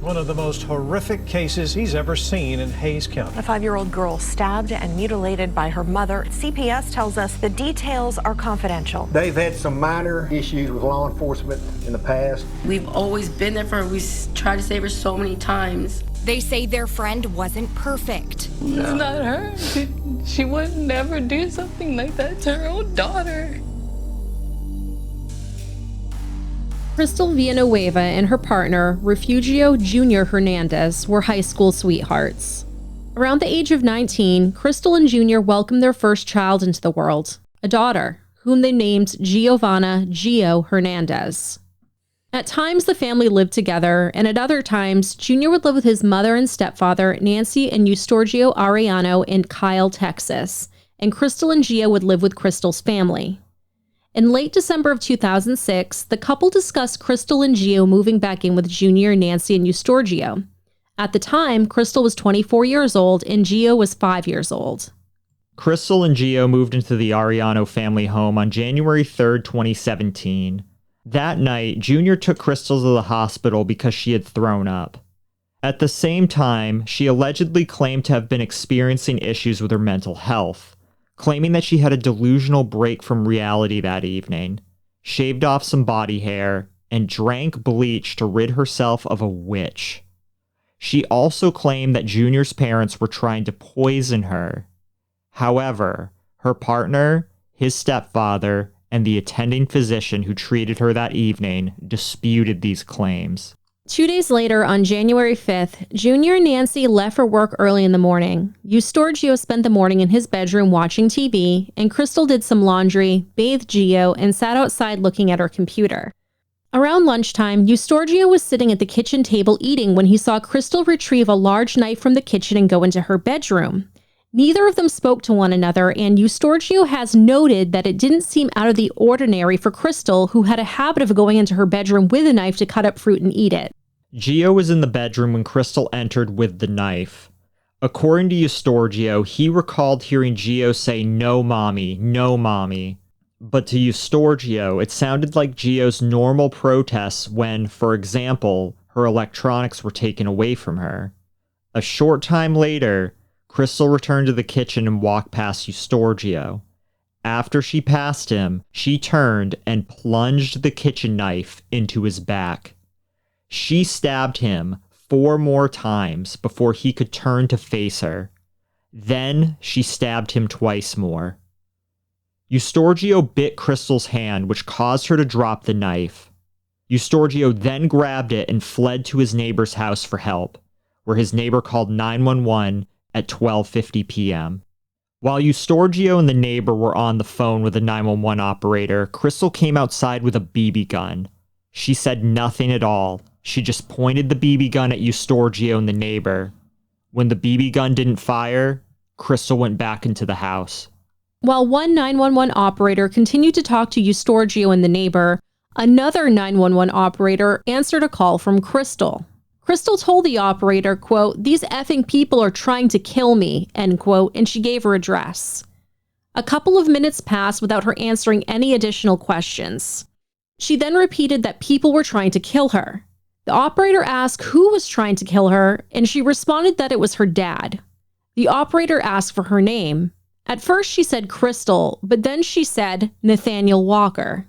One of the most horrific cases he's ever seen in Hays County. A 5-year-old girl stabbed and mutilated by her mother. CPS tells us the details are confidential. They've had some minor issues with law enforcement in the past. We've always been there for her. We tried to save her so many times. They say their friend wasn't perfect. It's not her. She would never do something like that to her own daughter. Krystle Villanueva and her partner, Refugio Jr. Hernandez, were high school sweethearts. Around the age of 19, Krystle and Jr. welcomed their first child into the world, a daughter, whom they named Giovanna Gio Hernandez. At times, the family lived together, and at other times, Jr. would live with his mother and stepfather, Nancy and Eustorgio Arellano, in Kyle, Texas, and Krystle and Gio would live with Krystle's family. In late December of 2006, the couple discussed Krystle and Gio moving back in with Junior, Nancy, and Eustorgio. At the time, Krystle was 24 years old and Gio was 5 years old. Krystle and Gio moved into the Arellano family home on January 3rd, 2017. That night, Junior took Krystle to the hospital because she had thrown up. At the same time, she allegedly claimed to have been experiencing issues with her mental health, claiming that she had a delusional break from reality that evening, shaved off some body hair, and drank bleach to rid herself of a witch. She also claimed that Junior's parents were trying to poison her. However, her partner, his stepfather, and the attending physician who treated her that evening disputed these claims. 2 days later, on January 5th, Junior and Nancy left for work early in the morning. Eustorgio spent the morning in his bedroom watching TV, and Krystle did some laundry, bathed Gio, and sat outside looking at her computer. Around lunchtime, Eustorgio was sitting at the kitchen table eating when he saw Krystle retrieve a large knife from the kitchen and go into her bedroom. Neither of them spoke to one another, and Eustorgio has noted that it didn't seem out of the ordinary for Krystle, who had a habit of going into her bedroom with a knife to cut up fruit and eat it. Gio was in the bedroom when Krystle entered with the knife. According to Eustorgio, he recalled hearing Gio say, "No, mommy, no, mommy." But to Eustorgio, it sounded like Gio's normal protests when, for example, her electronics were taken away from her. A short time later, Krystle returned to the kitchen and walked past Eustorgio. After she passed him, she turned and plunged the kitchen knife into his back. She stabbed him 4 more times before he could turn to face her. Then she stabbed him twice more. Eustorgio bit Krystle's hand, which caused her to drop the knife. Eustorgio then grabbed it and fled to his neighbor's house for help, where his neighbor called 911 at 12:50 p.m. While Eustorgio and the neighbor were on the phone with the 911 operator, Krystle came outside with a BB gun. She said nothing at all. She just pointed the BB gun at Eustorgio and the neighbor. When the BB gun didn't fire, Krystle went back into the house. While one 911 operator continued to talk to Eustorgio and the neighbor, another 911 operator answered a call from Krystle. Krystle told the operator, quote, "These effing people are trying to kill me," end quote, and she gave her address. A couple of minutes passed without her answering any additional questions. She then repeated that people were trying to kill her. The operator asked who was trying to kill her, and she responded that it was her dad. The operator asked for her name. At first she said Krystle, but then she said Nathaniel Walker.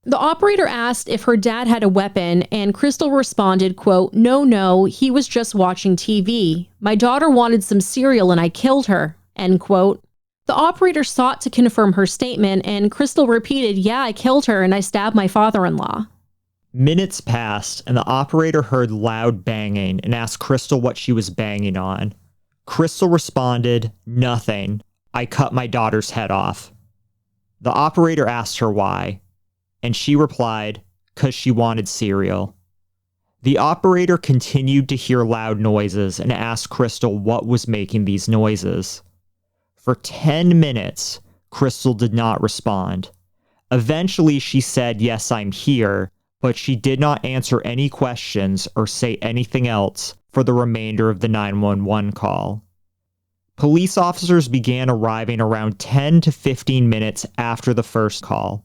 The operator asked if her dad had a weapon, and Krystle responded, quote, No, he was just watching TV. My daughter wanted some cereal and I killed her," end quote. The operator sought to confirm her statement, and Krystle repeated, "Yeah, I killed her and I stabbed my father-in-law." Minutes passed, and the operator heard loud banging and asked Krystle what she was banging on. Krystle responded, "Nothing. I cut my daughter's head off." The operator asked her why, and she replied, "'Cause she wanted cereal." The operator continued to hear loud noises and asked Krystle what was making these noises. For 10 minutes, Krystle did not respond. Eventually, she said, "Yes, I'm here," but she did not answer any questions or say anything else for the remainder of the 911 call. Police officers began arriving around 10 to 15 minutes after the first call.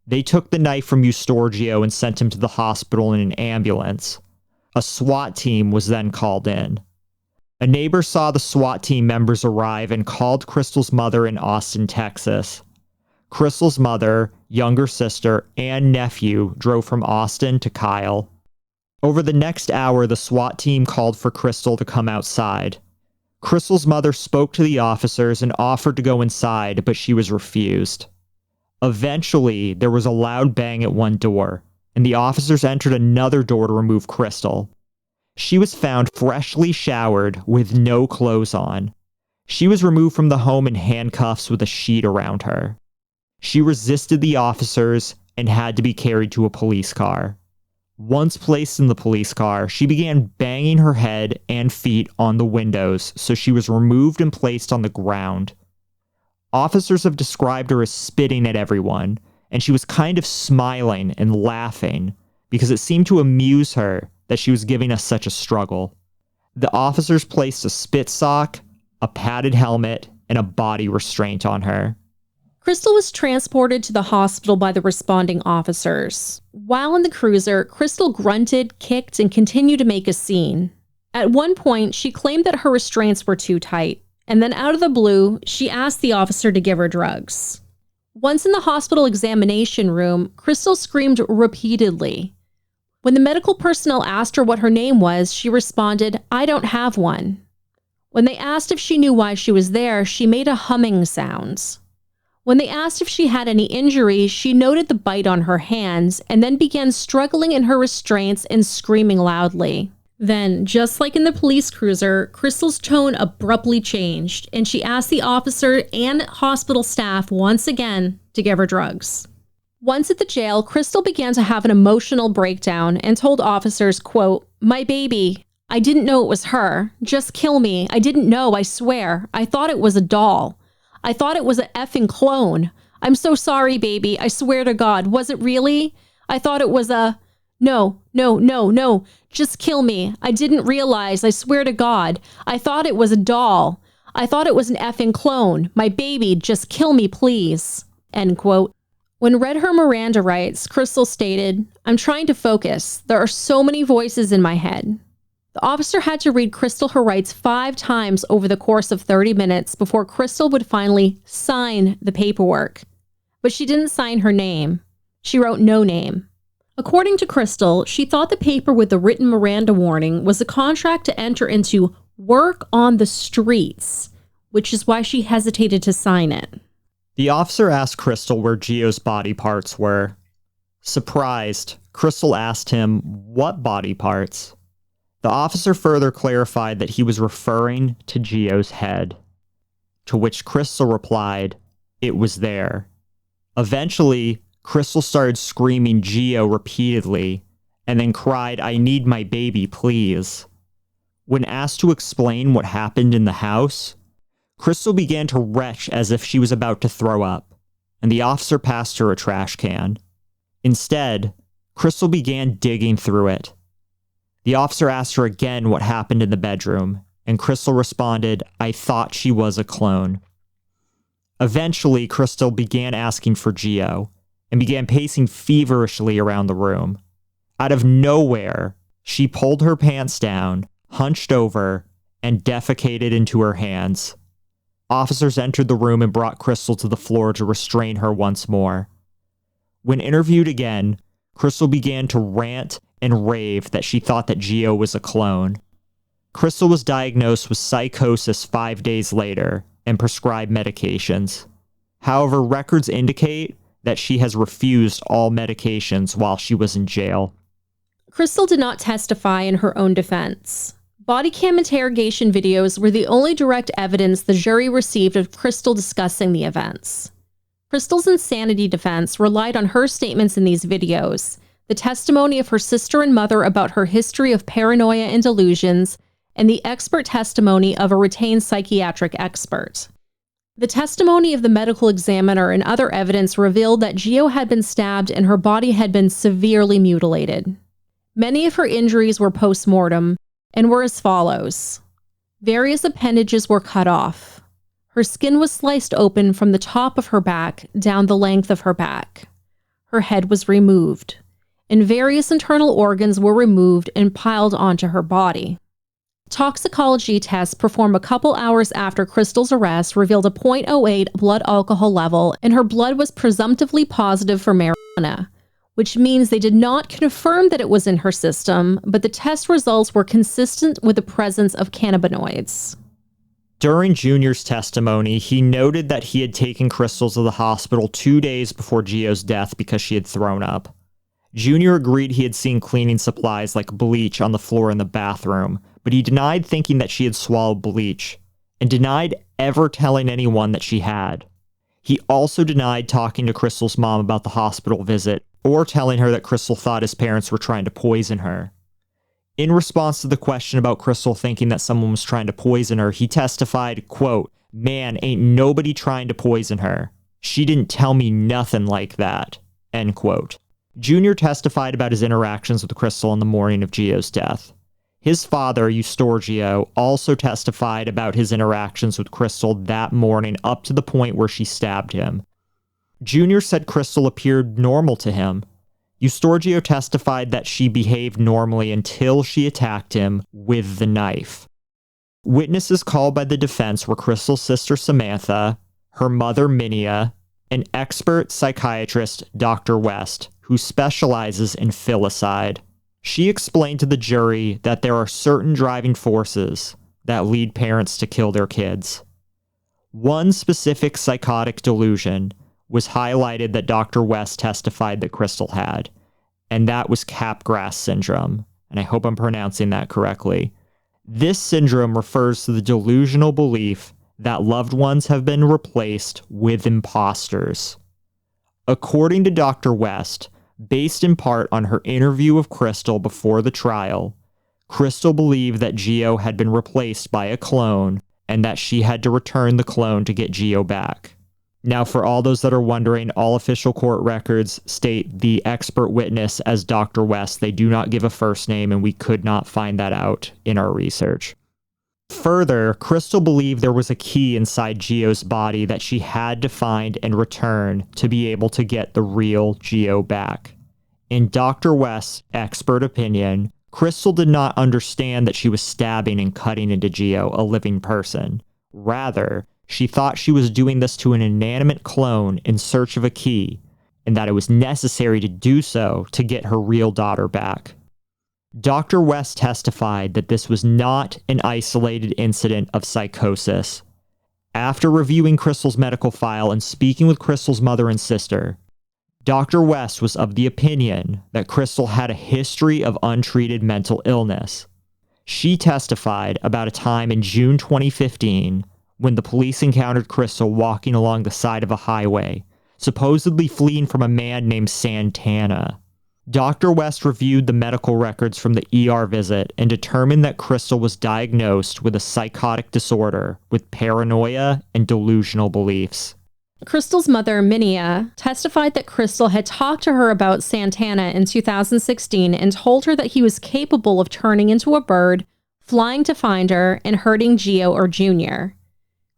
They took the knife from Eustorgio and sent him to the hospital in an ambulance. A SWAT team was then called in. A neighbor saw the SWAT team members arrive and called Krystle's mother in Austin, Texas. Krystle's mother, younger sister, and nephew drove from Austin to Kyle. Over the next hour, the SWAT team called for Krystle to come outside. Krystle's mother spoke to the officers and offered to go inside, but she was refused. Eventually, there was a loud bang at one door, and the officers entered another door to remove Krystle. She was found freshly showered with no clothes on. She was removed from the home in handcuffs with a sheet around her. She resisted the officers and had to be carried to a police car. Once placed in the police car, she began banging her head and feet on the windows, so she was removed and placed on the ground. Officers have described her as spitting at everyone, and she was kind of smiling and laughing because it seemed to amuse her that she was giving us such a struggle. The officers placed a spit sock, a padded helmet, and a body restraint on her. Krystle was transported to the hospital by the responding officers. While in the cruiser, Krystle grunted, kicked, and continued to make a scene. At one point, she claimed that her restraints were too tight, and then out of the blue, she asked the officer to give her drugs. Once in the hospital examination room, Krystle screamed repeatedly. When the medical personnel asked her what her name was, she responded, "I don't have one." When they asked if she knew why she was there, she made a humming sound. When they asked if she had any injuries, she noted the bite on her hands and then began struggling in her restraints and screaming loudly. Then, just like in the police cruiser, Krystle's tone abruptly changed, and she asked the officer and hospital staff once again to give her drugs. Once at the jail, Krystle began to have an emotional breakdown and told officers, quote, "My baby, I didn't know it was her. Just kill me. I didn't know, I swear. I thought it was a doll. I thought it was an effing clone. I'm so sorry, baby. I swear to God. Was it really? I thought it was a... No. Just kill me. I didn't realize. I swear to God. I thought it was a doll. I thought it was an effing clone. My baby, just kill me, please." End quote. When read her Miranda rights, Krystle stated, "I'm trying to focus. There are so many voices in my head." The officer had to read Krystle her rights 5 times over the course of 30 minutes before Krystle would finally sign the paperwork. But she didn't sign her name. She wrote no name. According to Krystle, she thought the paper with the written Miranda warning was a contract to enter into work on the streets, which is why she hesitated to sign it. The officer asked Krystle where Gio's body parts were. Surprised, Krystle asked him what body parts. The officer further clarified that he was referring to Gio's head, to which Krystle replied, "It was there." Eventually, Krystle started screaming Gio repeatedly, and then cried, "I need my baby, please." When asked to explain what happened in the house, Krystle began to retch as if she was about to throw up, and the officer passed her a trash can. Instead, Krystle began digging through it. The officer asked her again what happened in the bedroom, and Krystle responded, "I thought she was a clone." Eventually, Krystle began asking for Gio, and began pacing feverishly around the room. Out of nowhere, she pulled her pants down, hunched over, and defecated into her hands. Officers entered the room and brought Krystle to the floor to restrain her once more. When interviewed again, Krystle began to rant and rave that she thought that Gio was a clone. Krystle was diagnosed with psychosis 5 days later and prescribed medications. However, records indicate that she has refused all medications while she was in jail. Krystle did not testify in her own defense. Body cam interrogation videos were the only direct evidence the jury received of Krystle discussing the events. Krystle's insanity defense relied on her statements in these videos, the testimony of her sister and mother about her history of paranoia and delusions, and the expert testimony of a retained psychiatric expert. The testimony of the medical examiner and other evidence revealed that Gio had been stabbed and her body had been severely mutilated. Many of her injuries were post-mortem and were as follows. Various appendages were cut off. Her skin was sliced open from the top of her back down the length of her back. Her head was removed, and various internal organs were removed and piled onto her body. Toxicology tests performed a couple hours after Krystle's arrest revealed a .08 blood alcohol level, and her blood was presumptively positive for marijuana, which means they did not confirm that it was in her system, but the test results were consistent with the presence of cannabinoids. During Junior's testimony, he noted that he had taken Krystle to the hospital 2 days before Gio's death because she had thrown up. Junior agreed he had seen cleaning supplies like bleach on the floor in the bathroom, but he denied thinking that she had swallowed bleach, and denied ever telling anyone that she had. He also denied talking to Krystle's mom about the hospital visit, or telling her that Krystle thought his parents were trying to poison her. In response to the question about Krystle thinking that someone was trying to poison her, he testified, quote, "Man, ain't nobody trying to poison her. She didn't tell me nothing like that," end quote. Junior testified about his interactions with Krystle on the morning of Gio's death. His father, Eustorgio, also testified about his interactions with Krystle that morning up to the point where she stabbed him. Junior said Krystle appeared normal to him. Eustorgio testified that she behaved normally until she attacked him with the knife. Witnesses called by the defense were Krystle's sister Samantha, her mother Minia, an expert psychiatrist, Dr. West, who specializes in filicide. She explained to the jury that there are certain driving forces that lead parents to kill their kids. One specific psychotic delusion was highlighted that Dr. West testified that Krystle had, and that was Capgras syndrome, and I hope I'm pronouncing that correctly. This syndrome refers to the delusional belief that loved ones have been replaced with imposters. According to Dr. West, based in part on her interview of Krystle before the trial, Krystle believed that Gio had been replaced by a clone and that she had to return the clone to get Gio back. Now, for all those that are wondering, all official court records state the expert witness as Dr. West. They do not give a first name, and we could not find that out in our research. Further, Krystle believed there was a key inside Gio's body that she had to find and return to be able to get the real Gio back. In Dr. West's expert opinion, Krystle did not understand that she was stabbing and cutting into Gio, a living person. Rather, she thought she was doing this to an inanimate clone in search of a key, and that it was necessary to do so to get her real daughter back. Dr. West testified that this was not an isolated incident of psychosis. After reviewing Krystle's medical file and speaking with Krystle's mother and sister, Dr. West was of the opinion that Krystle had a history of untreated mental illness. She testified about a time in June 2015 when the police encountered Krystle walking along the side of a highway, supposedly fleeing from a man named Santana. Dr. West reviewed the medical records from the ER visit and determined that Krystle was diagnosed with a psychotic disorder with paranoia and delusional beliefs. Krystle's mother, Minia, testified that Krystle had talked to her about Santana in 2016 and told her that he was capable of turning into a bird, flying to find her, and hurting Gio or Junior.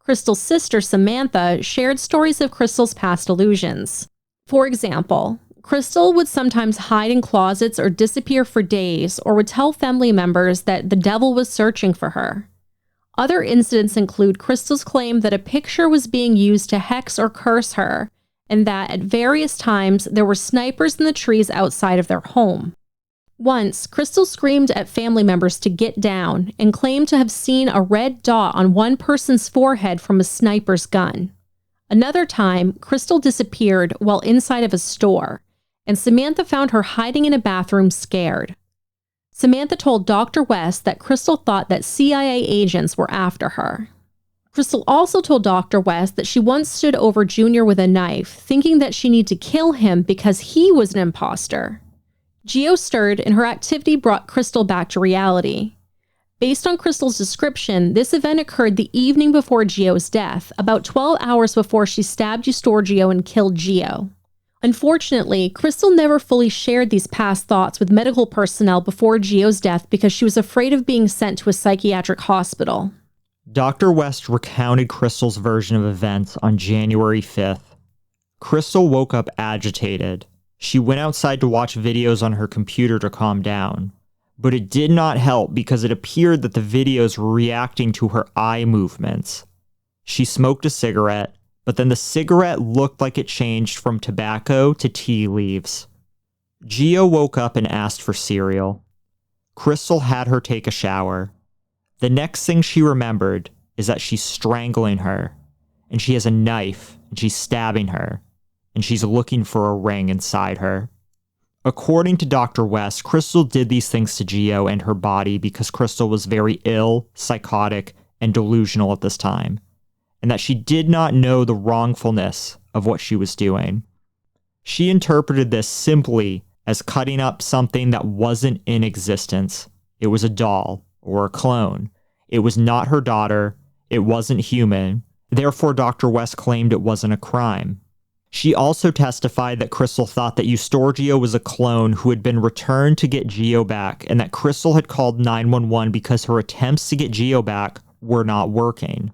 Krystle's sister, Samantha, shared stories of Krystle's past illusions. For example, Krystle would sometimes hide in closets or disappear for days, or would tell family members that the devil was searching for her. Other incidents include Krystle's claim that a picture was being used to hex or curse her, and that at various times there were snipers in the trees outside of their home. Once, Krystle screamed at family members to get down and claimed to have seen a red dot on one person's forehead from a sniper's gun. Another time, Krystle disappeared while inside of a store, and Samantha found her hiding in a bathroom scared. Samantha told Dr. West that Krystle thought that CIA agents were after her. Krystle also told Dr. West that she once stood over Junior with a knife, thinking that she needed to kill him because he was an imposter. Gio stirred, and her activity brought Krystle back to reality. Based on Krystle's description, this event occurred the evening before Gio's death, about 12 hours before she stabbed Eustorgio and killed Gio. Unfortunately, Krystle never fully shared these past thoughts with medical personnel before Gio's death because she was afraid of being sent to a psychiatric hospital. Dr. West recounted Krystle's version of events on January 5th. Krystle woke up agitated. She went outside to watch videos on her computer to calm down, but it did not help because it appeared that the videos were reacting to her eye movements. She smoked a cigarette, but then the cigarette looked like it changed from tobacco to tea leaves. Gio woke up and asked for cereal. Krystle had her take a shower. The next thing she remembered is that she's strangling her, and she has a knife, and she's stabbing her, and she's looking for a ring inside her. According to Dr. West, Krystle did these things to Gio and her body because Krystle was very ill, psychotic, and delusional at this time, and that she did not know the wrongfulness of what she was doing. She interpreted this simply as cutting up something that wasn't in existence. It was a doll, or a clone. It was not her daughter. It wasn't human. Therefore, Dr. West claimed it wasn't a crime. She also testified that Krystle thought that Eustorgio was a clone who had been returned to get Gio back, and that Krystle had called 911 because her attempts to get Gio back were not working.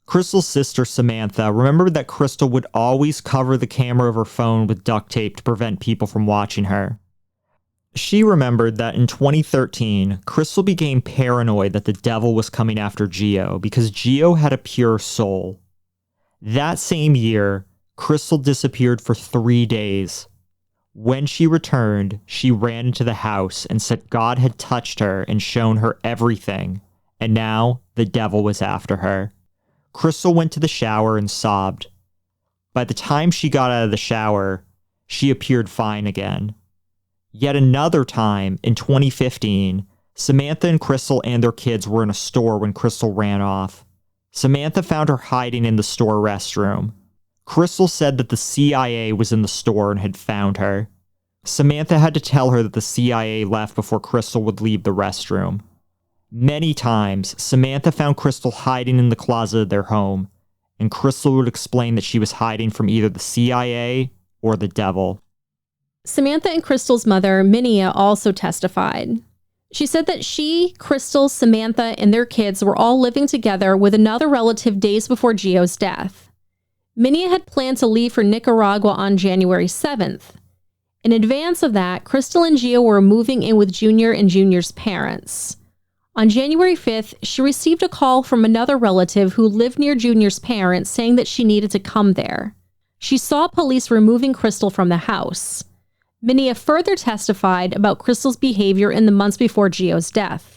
Krystle's sister, Samantha, remembered that Krystle would always cover the camera of her phone with duct tape to prevent people from watching her. She remembered that in 2013, Krystle became paranoid that the devil was coming after Gio because Gio had a pure soul. That same year, Krystle disappeared for 3 days. When she returned, she ran into the house and said God had touched her and shown her everything, and now the devil was after her. Krystle went to the shower and sobbed. By the time she got out of the shower, she appeared fine again. Yet another time, in 2015, Samantha and Krystle and their kids were in a store when Krystle ran off. Samantha found her hiding in the store restroom. Krystle said that the CIA was in the store and had found her. Samantha had to tell her that the CIA left before Krystle would leave the restroom. Many times, Samantha found Krystle hiding in the closet of their home, and Krystle would explain that she was hiding from either the CIA or the devil. Samantha and Krystle's mother, Minia, also testified. She said that she, Krystle, Samantha, and their kids were all living together with another relative days before Gio's death. Minia had planned to leave for Nicaragua on January 7th. In advance of that, Krystle and Gio were moving in with Junior and Junior's parents. On January 5th, she received a call from another relative who lived near Junior's parents saying that she needed to come there. She saw police removing Krystle from the house. Minia further testified about Krystle's behavior in the months before Gio's death.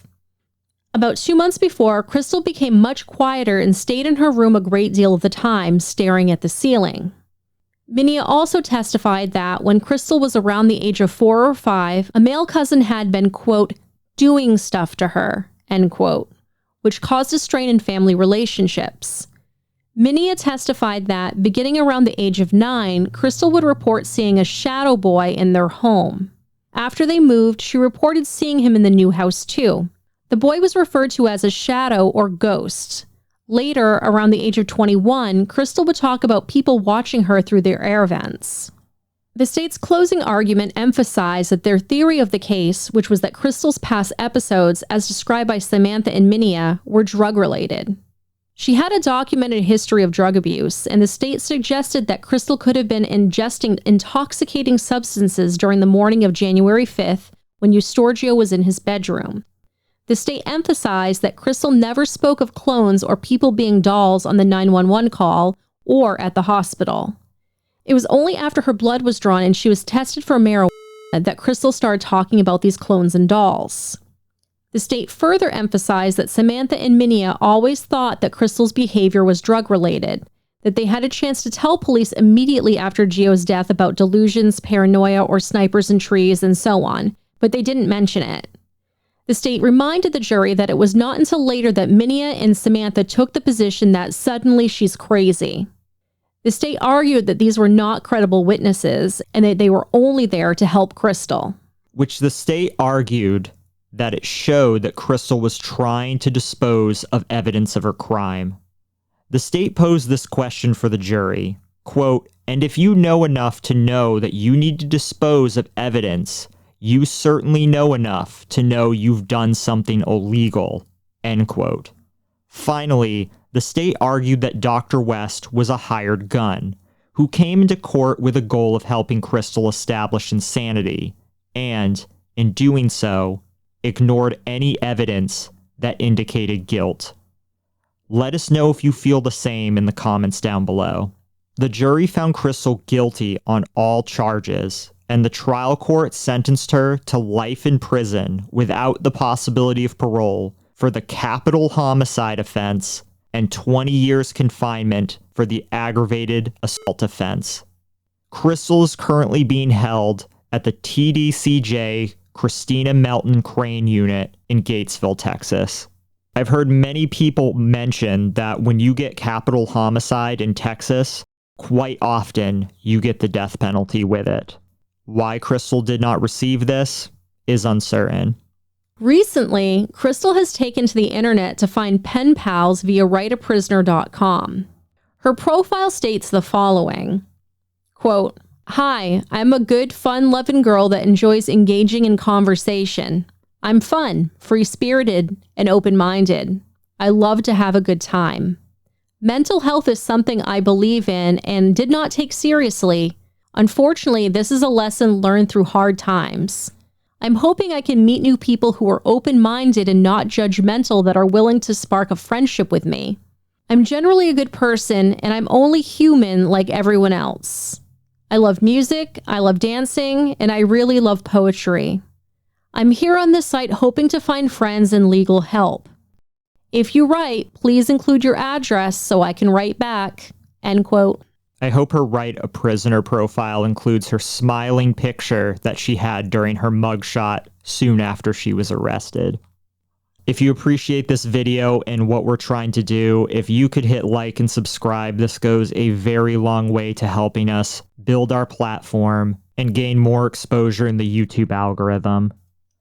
About 2 months before, Krystle became much quieter and stayed in her room a great deal of the time, staring at the ceiling. Minia also testified that when Krystle was around the age of 4 or 5, a male cousin had been, quote, doing stuff to her, end quote, which caused a strain in family relationships. Minia testified that, beginning around the age of 9, Krystle would report seeing a shadow boy in their home. After they moved, she reported seeing him in the new house too. The boy was referred to as a shadow or ghost. Later, around the age of 21, Krystle would talk about people watching her through their air vents. The state's closing argument emphasized that their theory of the case, which was that Krystle's past episodes, as described by Samantha and Minia, were drug-related. She had a documented history of drug abuse, and the state suggested that Krystle could have been ingesting intoxicating substances during the morning of January 5th when Eustorgio was in his bedroom. The state emphasized that Krystle never spoke of clones or people being dolls on the 911 call or at the hospital. It was only after her blood was drawn and she was tested for marijuana that Krystle started talking about these clones and dolls. The state further emphasized that Samantha and Minia always thought that Krystle's behavior was drug-related, that they had a chance to tell police immediately after Gio's death about delusions, paranoia, or snipers in trees, and so on, but they didn't mention it. The state reminded the jury that it was not until later that Minia and Samantha took the position that suddenly she's crazy. The state argued that these were not credible witnesses and that they were only there to help Krystle. Which the state argued that it showed that Krystle was trying to dispose of evidence of her crime. The state posed this question for the jury, quote, "And if you know enough to know that you need to dispose of evidence, you certainly know enough to know you've done something illegal," end quote. Finally, the state argued that Dr. West was a hired gun, who came into court with a goal of helping Krystle establish insanity, and, in doing so, ignored any evidence that indicated guilt. Let us know if you feel the same in the comments down below. The jury found Krystle guilty on all charges, and the trial court sentenced her to life in prison without the possibility of parole for the capital homicide offense and 20 years confinement for the aggravated assault offense. Krystle is currently being held at the TDCJ Christina Melton Crane Unit in Gatesville, Texas. I've heard many people mention that when you get capital homicide in Texas, quite often you get the death penalty with it. Why Krystle did not receive this is uncertain. Recently, Krystle has taken to the internet to find pen pals via writeaprisoner.com. Her profile states the following, quote, "Hi, I'm a good, fun-loving girl that enjoys engaging in conversation. I'm fun, free-spirited, and open-minded. I love to have a good time. Mental health is something I believe in and did not take seriously. Unfortunately, this is a lesson learned through hard times. I'm hoping I can meet new people who are open-minded and not judgmental that are willing to spark a friendship with me. I'm generally a good person, and I'm only human like everyone else. I love music, I love dancing, and I really love poetry. I'm here on this site hoping to find friends and legal help. If you write, please include your address so I can write back." End quote. I hope her Write a Prisoner profile includes her smiling picture that she had during her mugshot soon after she was arrested. If you appreciate this video and what we're trying to do, if you could hit like and subscribe, this goes a very long way to helping us build our platform and gain more exposure in the YouTube algorithm.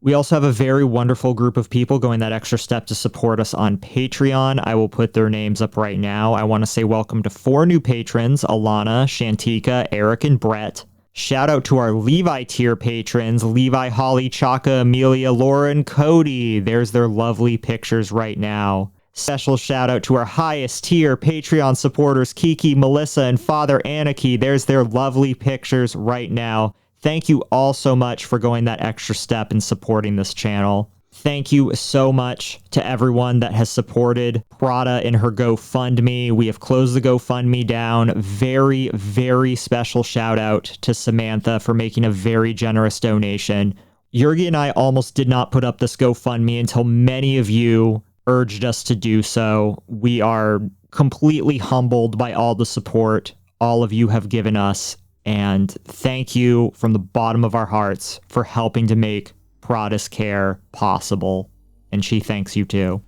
We also have a very wonderful group of people going that extra step to support us on Patreon. I will put their names up right now. I want to say welcome to 4 new patrons, Alana, Shantika, Eric, and Brett. Shout out to our Levi tier patrons, Levi, Hollie, Chaka, Amelia, Laura, and Cody. There's their lovely pictures right now. Special shout out to our highest tier Patreon supporters, Kiki, Melissa, and Father Anarchy. There's their lovely pictures right now. Thank you all so much for going that extra step and supporting this channel. Thank you so much to everyone that has supported Prada in her GoFundMe. We have closed the GoFundMe down. Very, very special shout out to Samantha for making a very generous donation. Yurgi and I almost did not put up this GoFundMe until many of you urged us to do so. We are completely humbled by all the support all of you have given us. And thank you from the bottom of our hearts for helping to make Prada's Care possible. And she thanks you too.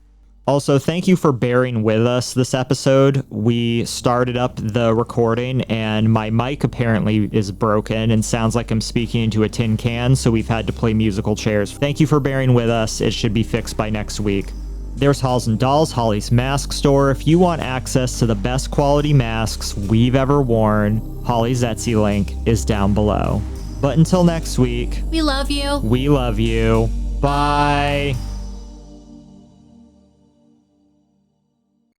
Also, thank you for bearing with us this episode. We started up the recording and my mic apparently is broken and sounds like I'm speaking into a tin can, so we've had to play musical chairs. Thank you for bearing with us. It should be fixed by next week. There's Halls and Dolls, Hollie's mask store. If you want access to the best quality masks we've ever worn, Hollie's Etsy link is down below. But until next week, We love you. we love you. Bye.